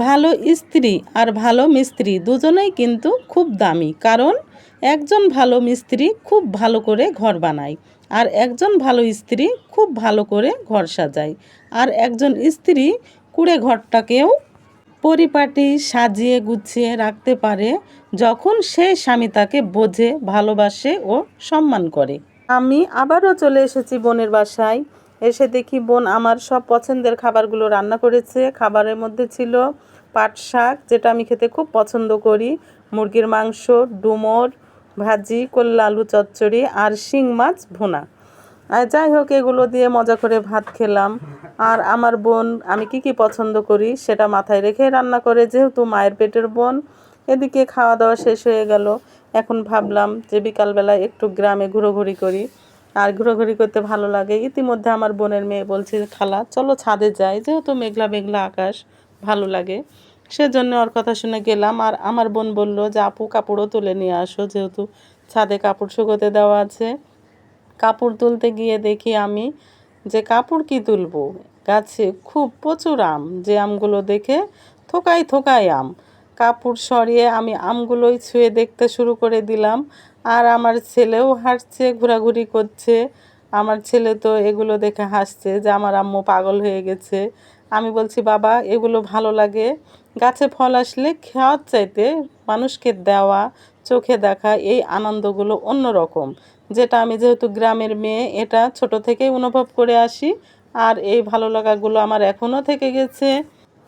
ভালো স্ত্রী আর ভালো মিস্ত্রি দুজনেই কিন্তু খুব দামি, কারণ একজন ভালো মিস্ত্রি খুব ভালো করে ঘর বানায়, আর একজন ভালো স্ত্রী খুব ভালো করে ঘর সাজায়, আর একজন স্ত্রী কুঁড়ে ঘরটাকেও পরিপাটি সাজিয়ে গুছিয়ে রাখতে পারে যখন সেই স্বামী তাকে বোঝে, ভালোবাসে ও সম্মান করে। আমি আবারও চলে এসেছি বোনের বাসায়। এসে দেখি বোন আমার সব পছন্দের খাবারগুলো রান্না করেছে। খাবারের মধ্যে ছিল পাট শাক, যেটা আমি খেতে খুব পছন্দ করি, মুরগির মাংস, ডুমুর ভাজি, করলা আলু চচ্চড়ি আর শিং মাছ ভুনা। আর যাই হোক, এগুলো দিয়ে মজা করে ভাত খেলাম। আর আমার বোন আমি কি পছন্দ করি সেটা মাথায় রেখে রান্না করে, যেহেতু মায়ের পেটের বোন। এদিকে খাওয়া দাওয়া শেষ হয়ে গেল। এখন ভাবলাম যে বিকালবেলা একটু গ্রামে ঘোরাঘুরি করি, আর ঘোরাঘুরি করতে ভালো লাগে। ইতিমধ্যে আমার বোনের মেয়ে বলছে, খালা চলো ছাদে যাই, যেহেতু মেঘলা মেঘলা আকাশ, ভালো লাগে। সেজন্য ওর কথা শুনে গেলাম। আর আমার বোন বলল যে আপু কাপড়ও তুলে নিয়ে আসো, যেহেতু ছাদে কাপড় শুকোতে দেওয়া আছে। কাপড় তুলতে গিয়ে দেখি আমি যে কাপড় কি তুলবো, গাছে খুব প্রচুর আম, যে আমগুলো দেখে থোকায় থোকায় আম। কাপড় সরিয়ে আমি আমগুলোই ছুঁয়ে দেখতে শুরু করে দিলাম। আর আমার ছেলেও হাসছে, ঘোরাঘুরি করছে। আমার ছেলে তো এগুলো দেখে হাসছে যে আমার আম্মু পাগল হয়ে গেছে। আমি বলছি, বাবা এগুলো ভালো লাগে, গাছে ফল আসলে খাওয়ার চাইতে মানুষকে দেওয়া, চোখে দেখা, এই আনন্দগুলো অন্যরকম, যেটা আমি যেহেতু গ্রামের মেয়ে এটা ছোট থেকেই অনুভব করে আসি। আর এই ভালো লাগাগুলো আমার এখনও থেকে গেছে।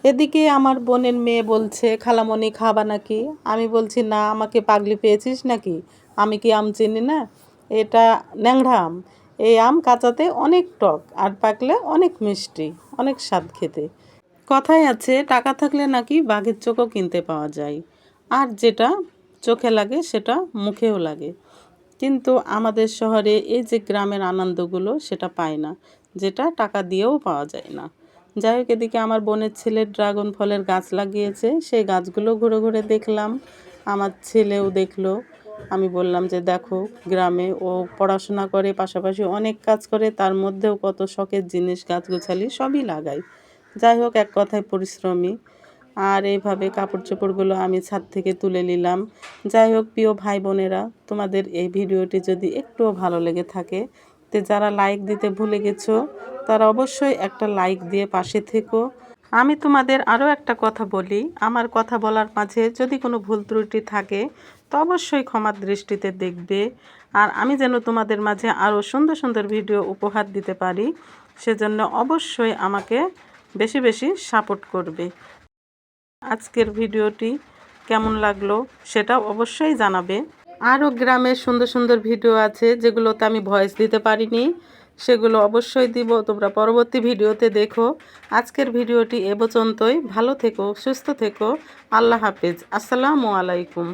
এদিকে আমার বোনের মেয়ে বলছে, খালামণি খাবা নাকি? আমি বলছি, না, আমাকে পাগলি পেয়েছিস নাকি? আমি কি আম চিনি না? এটা ন্যাংরা আম। এই আম কাঁচাতে অনেক টক, আর পাকলে অনেক মিষ্টি, অনেক স্বাদ খেতে। কথায় আছে, টাকা থাকলে নাকি বাঘের চোখও কিনতে পাওয়া যায়, আর যেটা চোখে লাগে সেটা মুখেও লাগে। কিন্তু আমাদের শহরে এই যে গ্রামের আনন্দগুলো সেটা পায় না, যেটা টাকা দিয়েও পাওয়া যায় না। যাই হোক, এদিকে আমার বোনের ছেলে ড্রাগন ফলের গাছ লাগিয়েছে, সেই গাছগুলো ঘুরে ঘুরে দেখলাম। আমার ছেলেও দেখলো। আমি বললাম যে দেখো, গ্রামে ও পড়াশোনা করে, পাশাপাশি অনেক কাজ করে, তার মধ্যেও কত শখের জিনিস, গাছগাছালি সবই লাগায়। যাই হোক, এক কথায় পরিশ্রমী। আর এইভাবে কাপড় চোপড়গুলো আমি ছাদ থেকে তুলে নিলাম। যাই হোক, প্রিয় ভাই বোনেরা, তোমাদের এই ভিডিওটি যদি একটুও ভালো লেগে থাকে, তো যারা লাইক দিতে ভুলে গেছো তারা অবশ্যই একটা লাইক দিয়ে পাশে থেকো। আমি তোমাদের আরও একটা কথা বলি, আমার কথা বলার মাঝে যদি কোনো ভুল ত্রুটি থাকে তো অবশ্যই ক্ষমার দৃষ্টিতে দেখবে। আর আমি যেন তোমাদের মাঝে আরও সুন্দর সুন্দর ভিডিও উপহার দিতে পারি, সেজন্য অবশ্যই আমাকে বেশি বেশি সাপোর্ট করবে। আজকের ভিডিওটি কেমন লাগলো সেটা অবশ্যই জানাবে। আরও গ্রামের সুন্দর সুন্দর ভিডিও আছে যেগুলোতে আমি ভয়েস দিতে পারিনি, সেগুলো অবশ্যই দিব, তোমরা পরবর্তী ভিডিওতে দেখো। আজকের ভিডিওটি এ পর্যন্তই। ভালো থেকো, সুস্থ থেকো। আল্লাহ হাফেজ। আসসালামু আলাইকুম।